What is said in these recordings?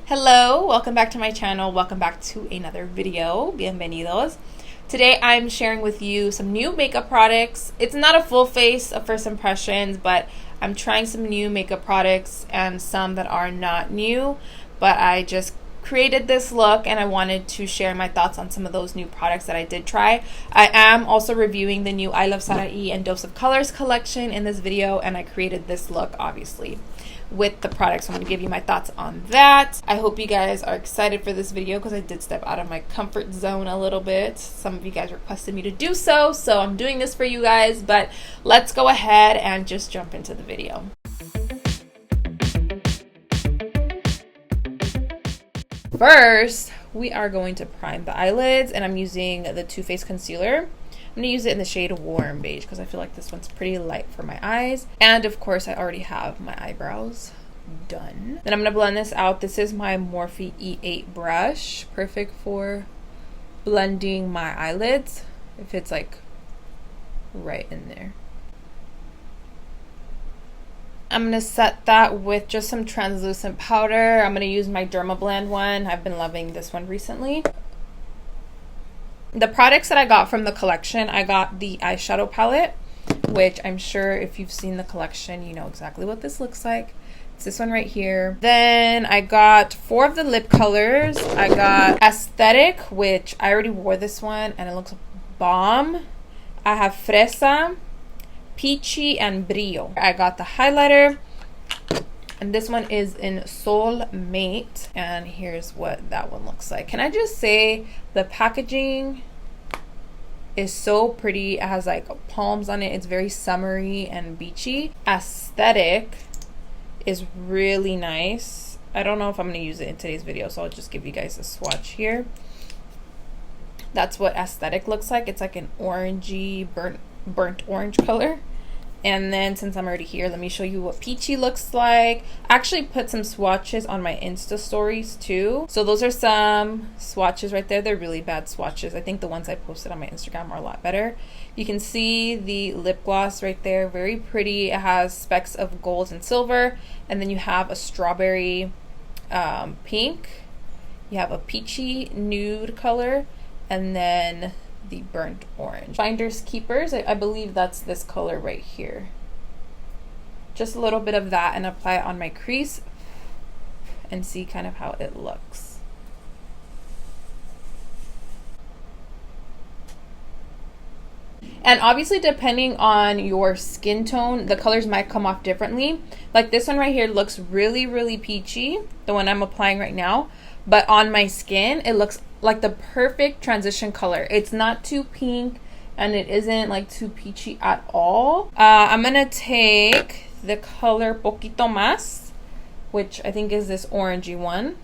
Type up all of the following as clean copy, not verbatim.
Hello, welcome back to my channel. Welcome back to another video. Bienvenidos. Today I'm sharing with you some new makeup products. It's not a full face of first impressions, but I'm trying some new makeup products and some that are not new, but I just created this look and I wanted to share my thoughts on some of those new products that I did try. I am also reviewing the new iluvsarahii and Dose of Colors collection in this video, and I created this look obviously with the products. So I'm going to give you my thoughts on that. I hope you guys are excited for this video because I did step out of my comfort zone a little bit. Some of you guys requested me to do so, so I'm doing this for you guys, but let's go ahead and just jump into the video. First, we are going to prime the eyelids, and I'm using the Too Faced concealer. I'm going to use it in the shade Warm Beige because I feel like this one's pretty light for my eyes. And of course, I already have my eyebrows done. Then I'm going to blend this out. This is my Morphe E8 brush. Perfect for blending my eyelids if it's like right in there. I'm going to set that with just some translucent powder. I'm going to use my Dermablend one. I've been loving this one recently. The products that I got from the collection, I got the eyeshadow palette, which I'm sure if you've seen the collection, you know exactly what this looks like. It's this one right here. Then I got 4 of the lip colors. I got Aesthetic, which I already wore this one and it looks bomb. I have Fresa, Peachy, and Brillo. I got the highlighter, and this one is in Soulmate, and here's what that one looks like. Can I just say the packaging is so pretty. It has like palms on it. It's very summery and beachy. Aesthetic is really nice. I don't know if I'm going to use it in today's video, so I'll just give you guys a swatch here. That's what Aesthetic looks like. It's like an orangey, burnt orange color. And then since I'm already here, let me show you what Peachy looks like. I actually put some swatches on my Insta stories too. So those are some swatches right there. They're really bad swatches. I think the ones I posted on my Instagram are a lot better. You can see the lip gloss right there. Very pretty. It has specks of gold and silver. And then you have a strawberry pink. You have a peachy nude color. And then the burnt orange. Finders Keepers, I believe that's this color right here. Just a little bit of that and apply it on my crease and see kind of how it looks. And obviously depending on your skin tone, the colors might come off differently. Like this one right here looks really, really peachy, the one I'm applying right now. But on my skin, it looks like the perfect transition color. It's not too pink and it isn't like too peachy at all. I'm gonna take the color Poquito Más, which I think is this orangey one.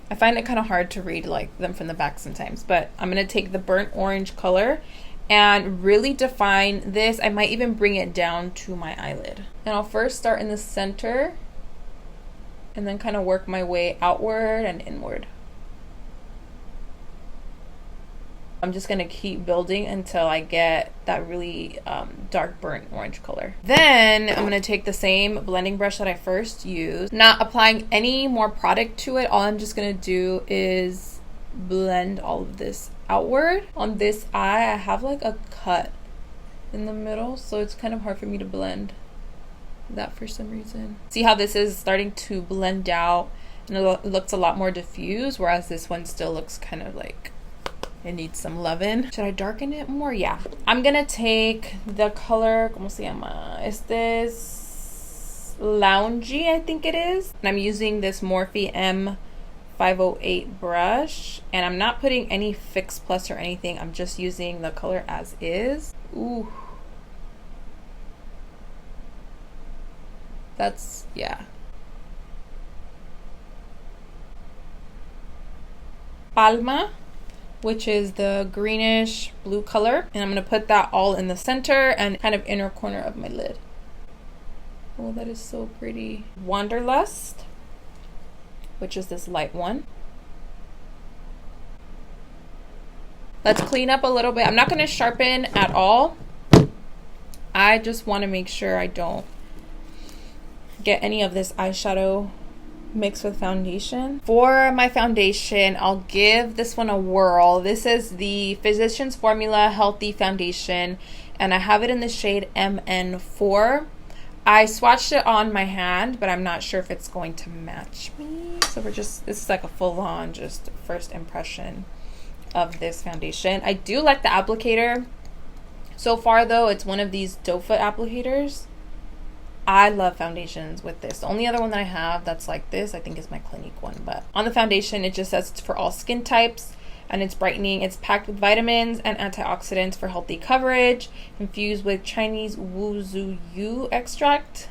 I find it kind of hard to read like them from the back sometimes, but I'm gonna take the burnt orange color and really define this. I might even bring it down to my eyelid. And I'll first start in the center and then kind of work my way outward and inward. I'm just gonna keep building until I get that really dark burnt orange color. Then I'm gonna take the same blending brush that I first used, not applying any more product to it. All I'm just gonna do is blend all of this outward. On this eye, I have like a cut in the middle, so it's kind of hard for me to blend that for some reason. See how this is starting to blend out and it looks a lot more diffused, whereas this one still looks kind of like it needs some loving. Should I darken it more? Yeah. I'm gonna take the color, ¿cómo se llama? Este es Loungy, I think it is. And I'm using this Morphe M508 brush, and I'm not putting any Fix Plus or anything. I'm just using the color as is. Ooh. That's, yeah. Palma, which is the greenish blue color. And I'm going to put that all in the center and kind of inner corner of my lid. Oh, that is so pretty. Wanderlust, which is this light one. Let's clean up a little bit. I'm not going to sharpen at all. I just want to make sure I don't get any of this eyeshadow mixed with foundation. For my foundation, I'll give this one a whirl. This is the Physicians Formula Healthy Foundation, and I have it in the shade MN4. I swatched it on my hand, but I'm not sure if it's going to match me. So this is like a full-on just first impression of this foundation. I do like the applicator. So far though, it's one of these doe foot applicators. I love foundations with this. The only other one that I have that's like this, I think, is my Clinique one. But on the foundation, it just says it's for all skin types, and it's brightening. It's packed with vitamins and antioxidants for healthy coverage, infused with Chinese wuzuyu extract,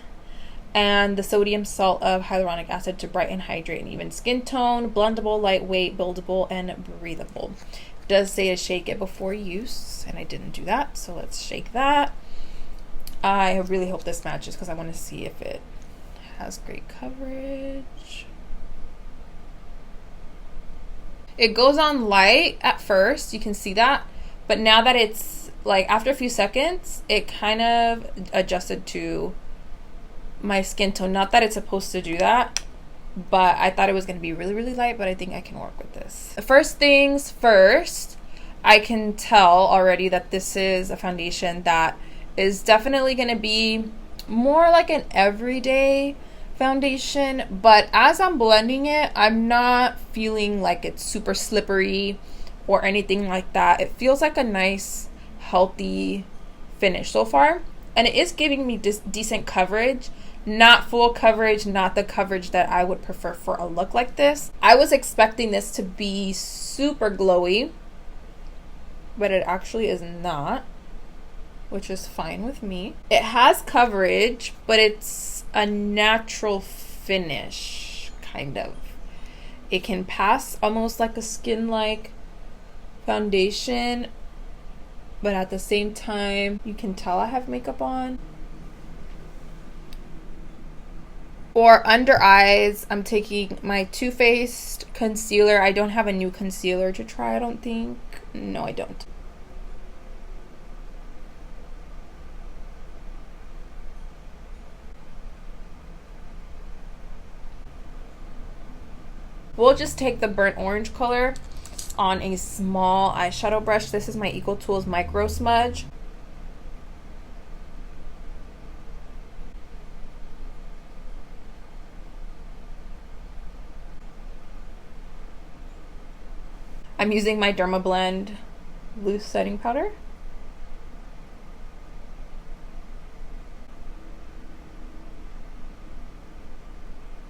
and the sodium salt of hyaluronic acid to brighten, hydrate, and even skin tone. Blendable, lightweight, buildable, and breathable. It does say to shake it before use, and I didn't do that, so let's shake that. I really hope this matches because I want to see if it has great coverage. It goes on light at first, you can see that, but now that it's like after a few seconds, it kind of adjusted to my skin tone. Not that it's supposed to do that, but I thought it was going to be really, really light, but I think I can work with this. First things first, I can tell already that this is a foundation that is definitely going to be more like an everyday foundation, but as I'm blending it, I'm not feeling like it's super slippery or anything like that. It feels like a nice, healthy finish so far, and it is giving me decent coverage. Not full coverage, not the coverage that I would prefer for a look like this. I was expecting this to be super glowy, but it actually is not, which is fine with me. It has coverage, but it's a natural finish, kind of. It can pass almost like a skin-like foundation, but at the same time, you can tell I have makeup on. For under eyes, I'm taking my Too Faced concealer. I don't have a new concealer to try, I don't think. No, I don't. We'll just take the burnt orange color on a small eyeshadow brush. This is my Eco Tools Micro Smudge. I'm using my Dermablend loose setting powder.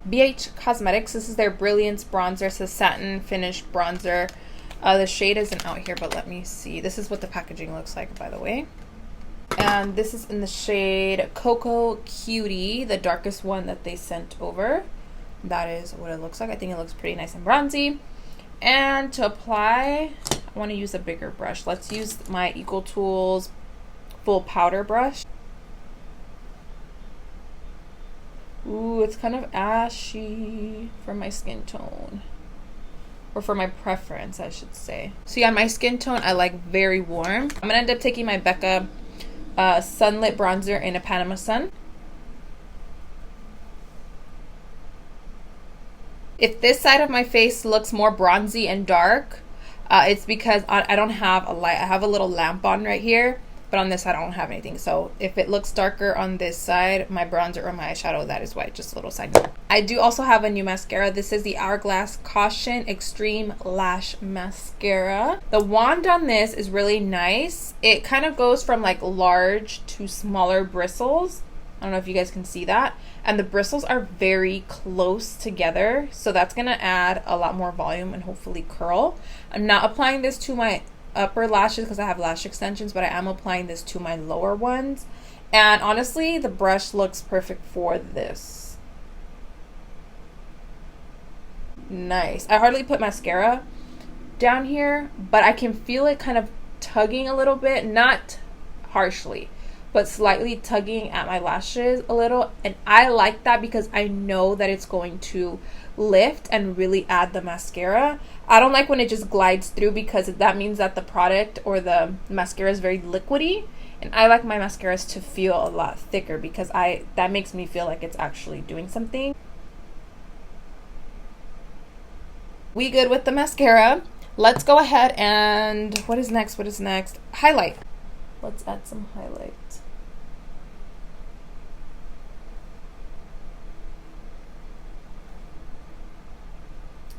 BH Cosmetics, this is their Brilliance Bronzer. It's a satin finish bronzer. The shade isn't out here, but let me see. This is what the packaging looks like, by the way. And this is in the shade Cocoa Cutie, the darkest one that they sent over. That is what it looks like. I think it looks pretty nice and bronzy. And to apply, I want to use a bigger brush. Let's use my Eco Tools full powder brush. Ooh, it's kind of ashy for my skin tone. Or for my preference, I should say. So yeah, my skin tone, I like very warm. I'm going to end up taking my Becca Sunlit Bronzer in a Panama Sun. If this side of my face looks more bronzy and dark, it's because I don't have a light. I have a little lamp on right here, but on this side I don't have anything. So if it looks darker on this side, my bronzer or my eyeshadow, that is why. Just a little side note. I do also have a new mascara. This is the Hourglass Caution Extreme Lash Mascara. The wand on this is really nice. It kind of goes from like large to smaller bristles. I don't know if you guys can see that. And the bristles are very close together, so that's going to add a lot more volume and hopefully curl. I'm not applying this to my upper lashes because I have lash extensions, but I am applying this to my lower ones. And honestly, the brush looks perfect for this. Nice. I hardly put mascara down here, but I can feel it kind of tugging a little bit, not harshly, but slightly tugging at my lashes a little. And I like that because I know that it's going to lift and really add the mascara. I don't like when it just glides through because that means that the product or the mascara is very liquidy. And I like my mascaras to feel a lot thicker because that makes me feel like it's actually doing something. We good with the mascara. Let's go ahead and what is next? What is next? Highlight. Let's add some highlight.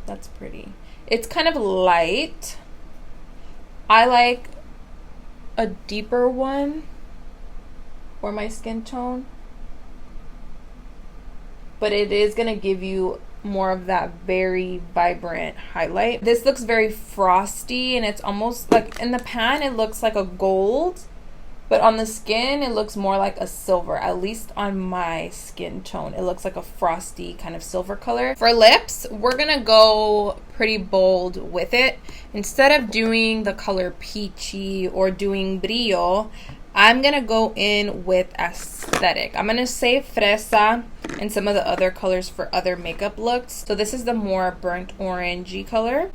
That's pretty. It's kind of light. I like a deeper one for my skin tone, but it is gonna give you more of that very vibrant highlight. This looks very frosty, and it's almost like in the pan it looks like a gold, but on the skin it looks more like a silver. At least on my skin tone it looks like a frosty kind of silver color. For lips, we're gonna go pretty bold with it. Instead of doing the color peachy or doing brillo, I'm gonna go in with aesthetic. I'm gonna say fresa and some of the other colors for other makeup looks. So this is the more burnt orangey color.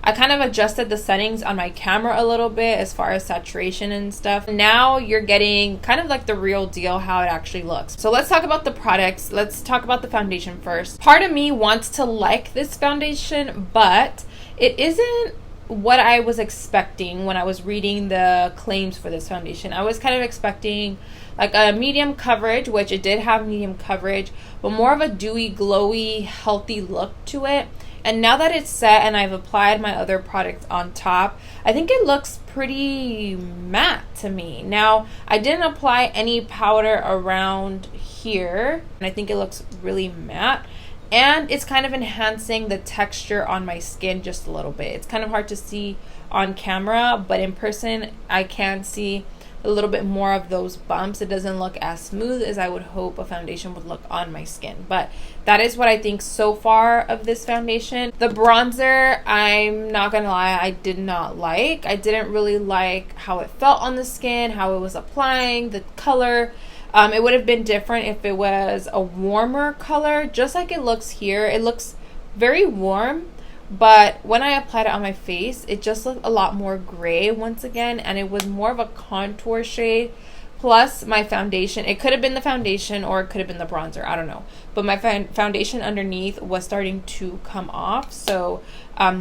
I kind of adjusted the settings on my camera a little bit as far as saturation and stuff. Now you're getting kind of like the real deal how it actually looks. So let's talk about the products. Let's talk about the foundation first. Part of me wants to like this foundation, but it isn't what I was expecting when I was reading the claims for this foundation. I was kind of expecting like a medium coverage, which it did have medium coverage, but more of a dewy, glowy, healthy look to it. And now that it's set and I've applied my other products on top, I think it looks pretty matte to me. Now, I didn't apply any powder around here, and I think it looks really matte. And it's kind of enhancing the texture on my skin just a little bit. It's kind of hard to see on camera, but in person, I can see a little bit more of those bumps. It doesn't look as smooth as I would hope a foundation would look on my skin, but that is what I think so far of this foundation. The bronzer, I'm not gonna lie, I did not like. I didn't really like how it felt on the skin, how it was applying, the color. It would have been different if it was a warmer color, just like it looks here. It looks very warm, but when I applied it on my face, it just looked a lot more gray once again, and it was more of a contour shade. Plus my foundation, it could have been the foundation or it could have been the bronzer, I don't know. But my foundation underneath was starting to come off, so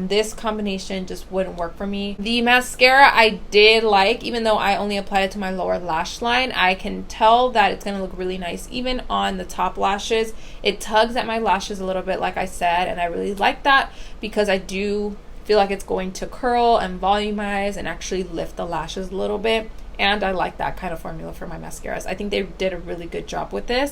this combination just wouldn't work for me. The mascara I did like, even though I only applied it to my lower lash line. I can tell that it's gonna look really nice even on the top lashes. It tugs at my lashes a little bit, like I said, and I really like that because I do feel like it's going to curl and volumize and actually lift the lashes a little bit. And I like that kind of formula for my mascaras. I think they did a really good job with this.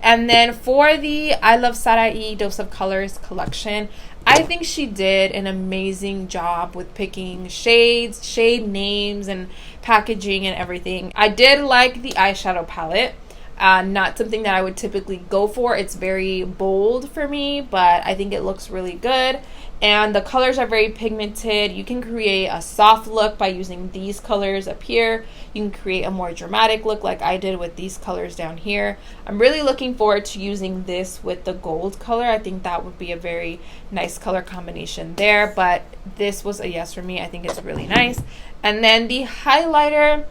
And then for the iluvsarahii Dose of Colors collection, I think she did an amazing job with picking shades, shade names, and packaging and everything. I did like the eyeshadow palette. Not something that I would typically go for. It's very bold for me, but I think it looks really good. And the colors are very pigmented. You can create a soft look by using these colors up here. You can create a more dramatic look like I did with these colors down here. I'm really looking forward to using this with the gold color. I think that would be a very nice color combination there, but this was a yes for me. I think it's really nice. And then the highlighter,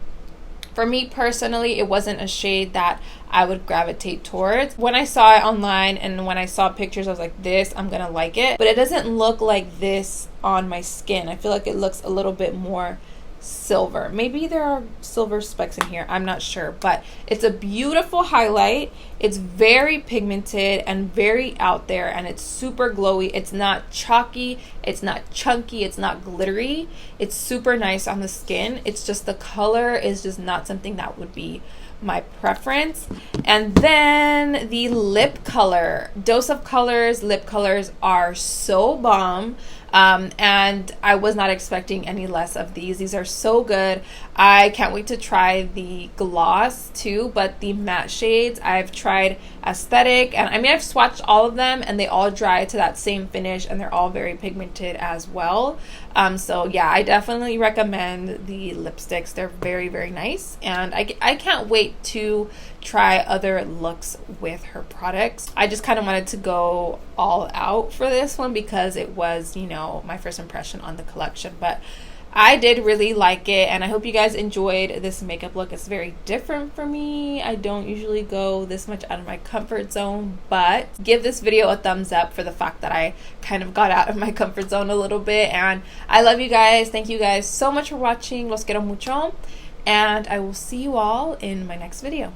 for me personally, it wasn't a shade that I would gravitate towards. When I saw it online and when I saw pictures, I was like, this, I'm gonna like it. But it doesn't look like this on my skin. I feel like it looks a little bit more silver. Maybe there are silver specks in here, I'm not sure, but it's a beautiful highlight. It's very pigmented and very out there, and it's super glowy. It's not chalky, it's not chunky, it's not glittery. It's super nice on the skin. It's just the color is just not something that would be my preference. And then the lip color, Dose of Colors lip colors are so bomb. And I was not expecting any less of these. These are so good. I can't wait to try the gloss too, but the matte shades, I've tried Aesthetic, and I mean, I've swatched all of them and they all dry to that same finish, and they're all very pigmented as well. So yeah, I definitely recommend the lipsticks. They're very, very nice, and I can't wait to try other looks with her products. I just kind of wanted to go all out for this one because it was, you know, my first impression on the collection, but I did really like it, and I hope you guys enjoyed this makeup look. It's very different for me. I don't usually go this much out of my comfort zone, but give this video a thumbs up for the fact that I kind of got out of my comfort zone a little bit. And I love you guys. Thank you guys so much for watching. Los quiero mucho, and I will see you all in my next video.